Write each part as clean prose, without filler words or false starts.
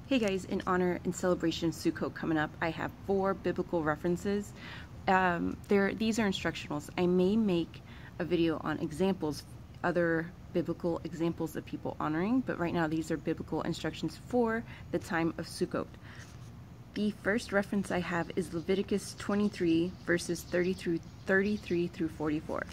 Hey guys, in honor and celebration of Sukkot coming up, I have 4 biblical references. These are instructionals. I may make a video on examples, other biblical examples of people honoring, but right now these are biblical instructions for the time of Sukkot. The first reference I have is Leviticus 23, verses 33 through 44.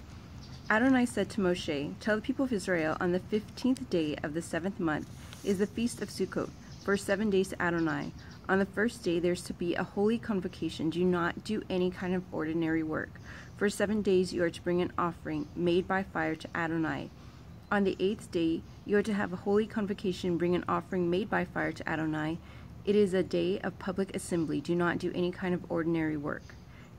Adonai said to Moshe, "Tell the people of Israel, on the 15th day of the 7th month is the feast of Sukkot, for 7 days to Adonai. On the first day there is to be a holy convocation. Do not do any kind of ordinary work. For 7 days you are to bring an offering made by fire to Adonai. On the 8th day you are to have a holy convocation, bring an offering made by fire to Adonai. It is a day of public assembly. Do not do any kind of ordinary work.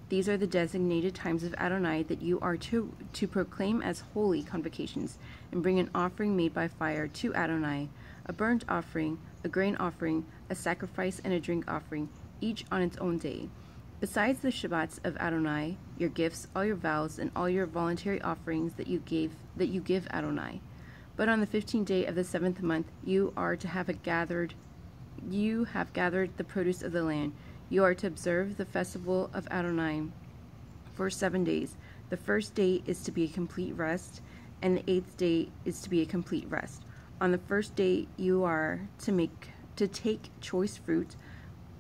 These are the designated times of Adonai that you are to proclaim as holy convocations, and bring an offering made by fire to Adonai, a burnt offering, a grain offering, a sacrifice, and a drink offering, each on its own day. Besides the Shabbats of Adonai, your gifts, all your vows, and all your voluntary offerings that you give Adonai. But on the 15th day of the 7th month you have gathered the produce of the land. You are to observe the festival of Adonai for 7 days. The first day is to be a complete rest, and the 8th day is to be a complete rest. On the first day you are to take choice fruit,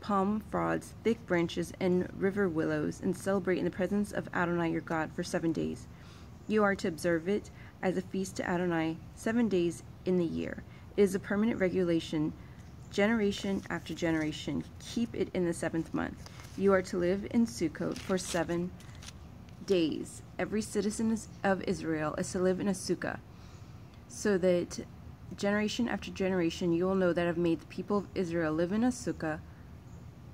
palm fronds, thick branches, and river willows, and celebrate in the presence of Adonai your God for 7 days. You are to observe it as a feast to Adonai 7 days in the year. It is a permanent regulation, generation after generation. Keep it in the 7th month. You are to live in Sukkot for 7 days. Every citizen of Israel is to live in a sukkah, so that generation after generation you will know that I have made the people of Israel live in a sukkah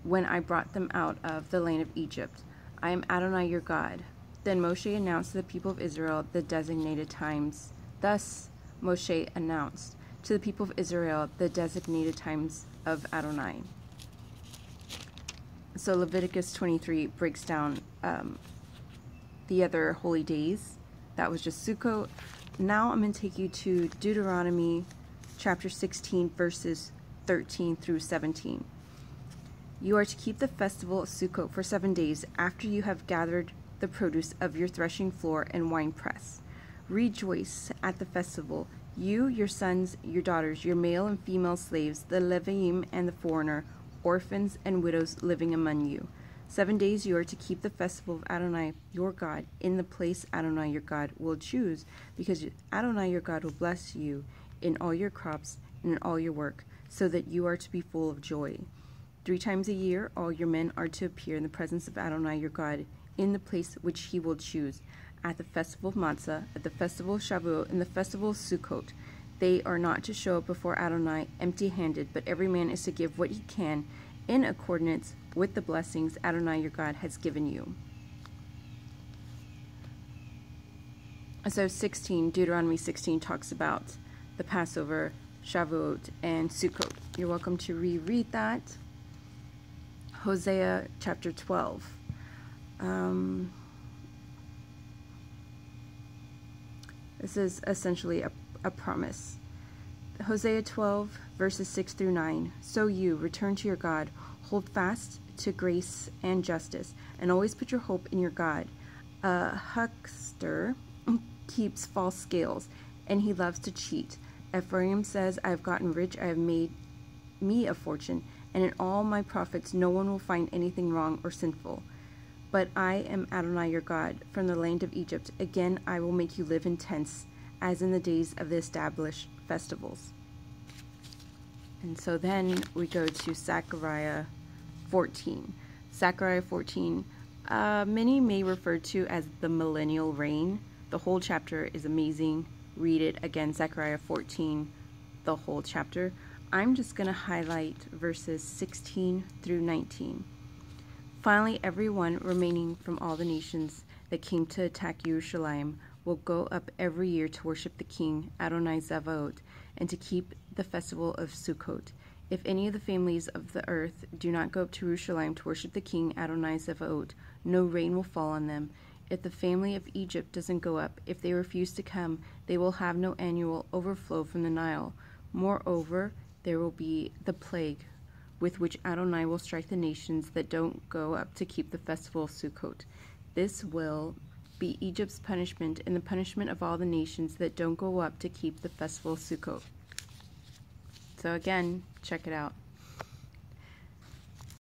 when I brought them out of the land of Egypt. I am Adonai your God." Then Moshe announced to the people of Israel the designated times. Thus Moshe announced to the people of Israel the designated times of Adonai. So Leviticus 23 breaks down the other holy days. That was just Sukkot. Now I'm going to take you to Deuteronomy chapter 16, verses 13 through 17. You are to keep the festival of Sukkot for 7 days after you have gathered the produce of your threshing floor and winepress. Rejoice at the festival, you, your sons, your daughters, your male and female slaves, the Leviim and the foreigner, orphans and widows living among you. 7 days you are to keep the festival of Adonai your God in the place Adonai your God will choose, because Adonai your God will bless you in all your crops and in all your work, so that you are to be full of joy. 3 times a year all your men are to appear in the presence of Adonai your God in the place which he will choose, at the festival of Matzah, at the festival of Shavuot, and the festival of Sukkot. They are not to show up before Adonai empty-handed, but every man is to give what he can in accordance with the blessings Adonai your God has given you. So Deuteronomy 16 talks about the Passover, Shavuot, and Sukkot. You're welcome to reread that. Hosea chapter 12. This is essentially a promise. Hosea 12, verses 6 through 9. "So you, return to your God, hold fast to grace and justice, and always put your hope in your God. A huckster keeps false scales, and he loves to cheat. Ephraim says, I have gotten rich, I have made me a fortune, and in all my profits no one will find anything wrong or sinful. But I am Adonai your God, from the land of Egypt. Again I will make you live in tents, as in the days of the established festivals." And so then we go to Zachariah 14. Zachariah 14, many may refer to as the millennial reign. The whole chapter is amazing. Read it again, Zachariah 14, the whole chapter. I'm just going to highlight verses 16 through 19. "Finally, everyone remaining from all the nations that came to attack Jerusalem will go up every year to worship the King, Adonai Zavaot, and to keep the festival of Sukkot. If any of the families of the earth do not go up to Jerusalem to worship the King, Adonai Zavaot, no rain will fall on them. If the family of Egypt doesn't go up, if they refuse to come, they will have no annual overflow from the Nile. Moreover, there will be the plague with which Adonai will strike the nations that don't go up to keep the festival of Sukkot. This will be Egypt's punishment and the punishment of all the nations that don't go up to keep the festival of Sukkot. So again, check it out.